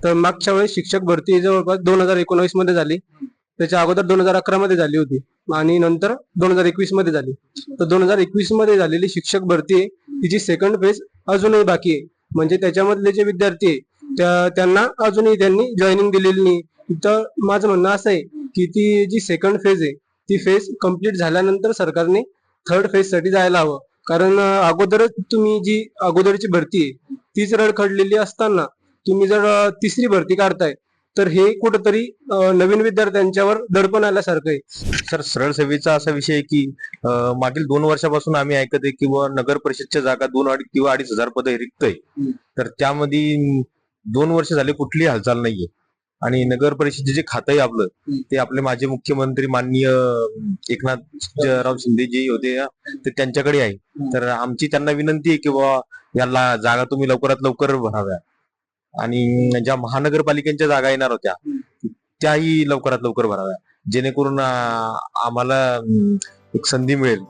तर मागच्या वेळेस शिक्षक भरती जवळपास 2019 मध्ये झाली, त्याच्या अगोदर 2011 मध्ये झाली होती आणि नंतर 2021 मध्ये झाली. तर 2021 मध्ये झालेली शिक्षक भरती आहे तिची सेकंड फेज अजूनही बाकी आहे. म्हणजे त्याच्यामधले जे विद्यार्थी आहे त्यांना अजूनही त्यांनी जॉईनिंग दिलेली नाही. तर माझं म्हणणं असं आहे की ती जी सेकंड फेज आहे ती फेज कम्प्लीट झाल्यानंतर सरकारने थर्ड फेज साठी जायला हवं. कारण अगोदरच तुम्ही जी अगोदरची भरती आहे तीच रडखडलेली असताना तुम्ही जर तिसरी भरती काढताय तर हे कुठंतरी नवीन विद्यार्थ्यांच्यावर दडपण आल्यासारखं आहे. सर, सरळ सेवेचा असा विषय आहे की मागील 2 वर्षापासून आम्ही ऐकत आहे किंवा नगर परिषदच्या जागा 2 किंवा 2,500 पद रिक्त आहे. तर त्यामध्ये 2 वर्ष झाले कुठलीही हालचाल नाहीये. आणि नगर परिषदेचे जे खातं आहे आपलं ते आपले माजी मुख्यमंत्री माननीय एकनाथराव शिंदे जे होते ते त्यांच्याकडे आहे. तर आमची त्यांना विनंती आहे की बाबा याला जागा तुम्ही लवकरात लवकर भराव्या आणि ज्या महानगरपालिकेच्या जागा येणार होत्या त्याही लवकरात लवकर भराव्या, जेणेकरून आम्हाला एक संधी मिळेल